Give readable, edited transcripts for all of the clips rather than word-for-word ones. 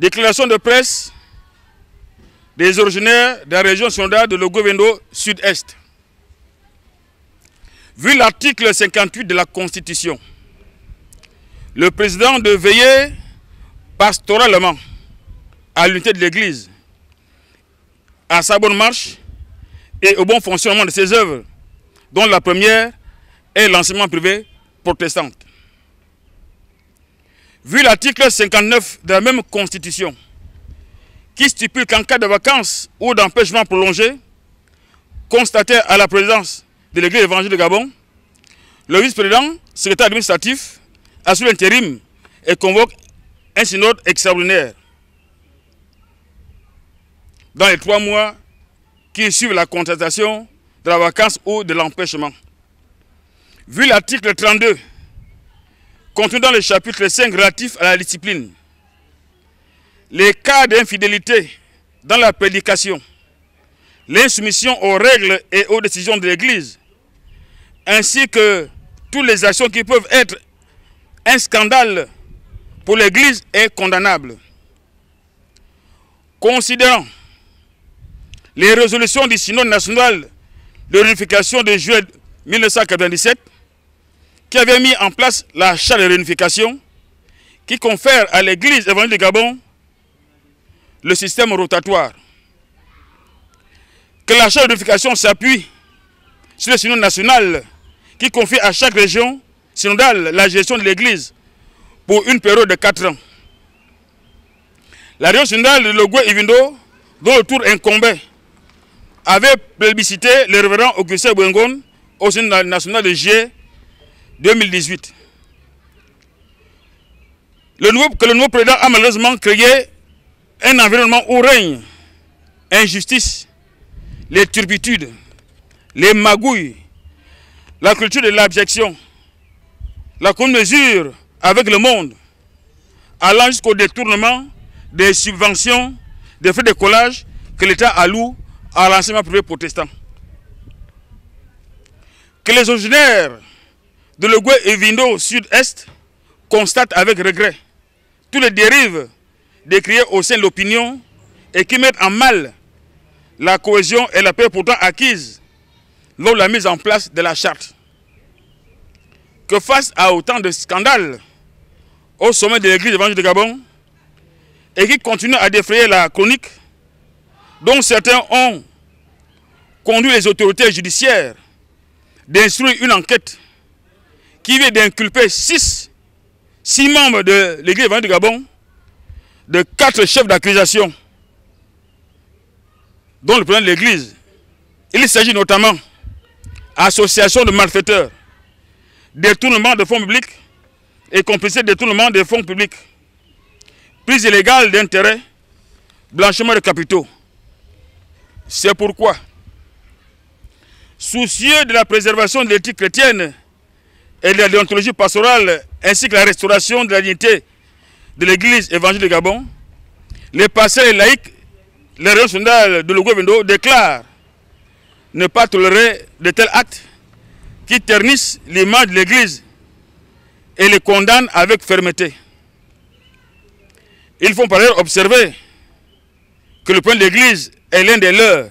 Déclaration de presse des originaires de la région synodale de Logoué-Vendo Sud-Est. Vu l'article 58 de la Constitution, le président de veiller pastoralement à l'unité de l'Église, à sa bonne marche et au bon fonctionnement de ses œuvres, dont la première est l'enseignement privé protestant. Vu l'article 59 de la même Constitution, qui stipule qu'en cas de vacances ou d'empêchement prolongé, constaté à la présidence de l'Église évangélique de Gabon, le vice-président, secrétaire administratif, assure l'intérim et convoque un synode extraordinaire dans les 3 mois qui suivent la constatation de la vacance ou de l'empêchement. Vu l'article 32, contenu dans le chapitre 5 relatif à la discipline, les cas d'infidélité dans la prédication, l'insoumission aux règles et aux décisions de l'Église, ainsi que toutes les actions qui peuvent être un scandale pour l'Église est condamnable. Considérant les résolutions du Synode national de réunification de juillet 1997, qui avait mis en place la charte de réunification, qui confère à l'Église évangélique de Gabon le système rotatoire. Que la charte de réunification s'appuie sur le Synode national, qui confie à chaque région synodale la gestion de l'Église pour une période de 4 ans. La région synodale de Logoué-Vendo, dont le tour incombait, avait plébiscité le révérend Augustin Bouengon au Synode national de juillet 2018. Le nouveau président a malheureusement créé un environnement où règne injustice, les turpitudes, les magouilles, la culture de l'abjection, la commune mesure avec le monde, allant jusqu'au détournement des subventions, des frais de collage que l'État alloue à l'enseignement privé protestant. Que les originaires de Logoué-Vendo Sud-Est constatent avec regret toutes les dérives décriées au sein de l'opinion et qui mettent en mal la cohésion et la paix pourtant acquises lors de la mise en place de la charte. Que face à autant de scandales au sommet de l'Église évangélique de Gabon et qui continuent à défrayer la chronique, dont certains ont conduit les autorités judiciaires d'instruire une enquête qui vient d'inculper 6 membres de l'Église évangélique de Gabon, de 4 chefs d'accusation, dont le président de l'Église. Il s'agit notamment d'association de malfaiteurs, détournement de fonds publics et complicité de détournement des fonds publics, prise illégale d'intérêts, blanchiment de capitaux. C'est pourquoi, soucieux de la préservation de l'éthique chrétienne et de la déontologie pastorale, ainsi que la restauration de la dignité de l'Église évangélique de Gabon, les pasteurs et laïcs, les régions synodales de Logoué-Vendo déclarent ne pas tolérer de tels actes qui ternissent l'image de l'Église et les condamnent avec fermeté. Ils font par ailleurs observer que le point de l'Église est l'un des leurs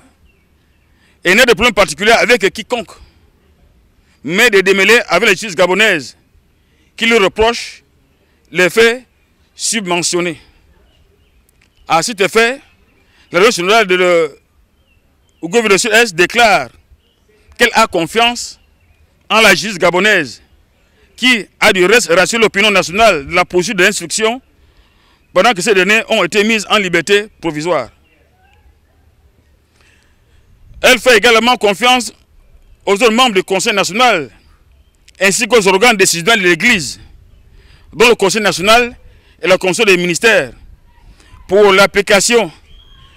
et n'a de problème particulier avec quiconque, mais de démêler avec la justice gabonaise qui lui reproche les faits subventionnés. À cet effet, la région synodale de Logoué-Vendo Sud-Est déclare qu'elle a confiance en la justice gabonaise qui a du reste rassuré l'opinion nationale de la poursuite de l'instruction pendant que ces derniers ont été mises en liberté provisoire. Elle fait également confiance aux autres membres du Conseil national ainsi qu'aux organes décisionnels de l'Église, dont le Conseil national et la Commission des ministères, pour l'application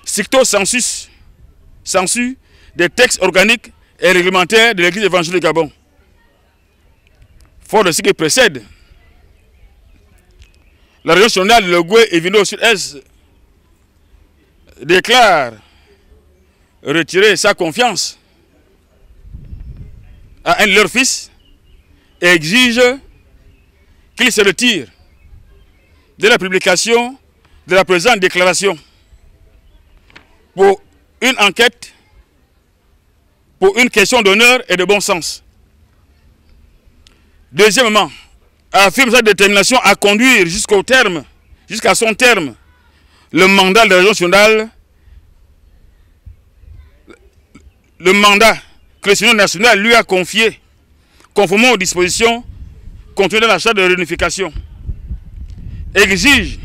stricto sensu des textes organiques et réglementaires de l'Église évangélique de Gabon. Fort de ce qui précède, la région synodale de Logoué-Vendo Sud-Est déclare retirer sa confiance à un de leurs fils et exige qu'il se retire de la publication de la présente déclaration pour une enquête, pour une question d'honneur et de bon sens. Deuxièmement, affirme sa détermination à conduire jusqu'à son terme, le mandat de la région nationale, le mandat que le Synode national lui a confié, conformément aux dispositions contenues dans la charte de réunification. Exige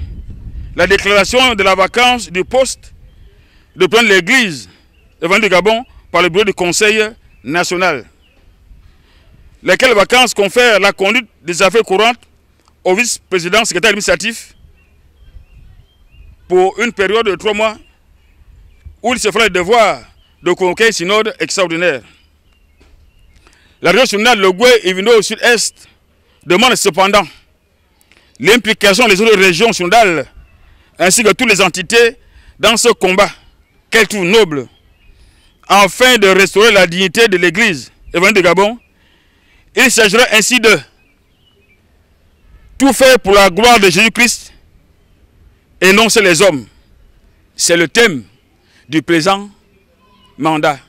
la déclaration de la vacance du poste de président de l'Église évangélique du Gabon par le bureau du Conseil national, lesquelles vacances confèrent la conduite des affaires courantes au vice-président secrétaire administratif pour une période de 3 mois où il se fera le devoir de convoquer un synode extraordinaire. La région nationale Logoué et Vindo au sud-est demande cependant l'implication des autres régions synodales ainsi que toutes les entités dans ce combat qu'elle trouve noble afin de restaurer la dignité de l'Église évangélique du Gabon. Il s'agira ainsi de tout faire pour la gloire de Jésus-Christ et non c'est les hommes. C'est le thème du présent mandat.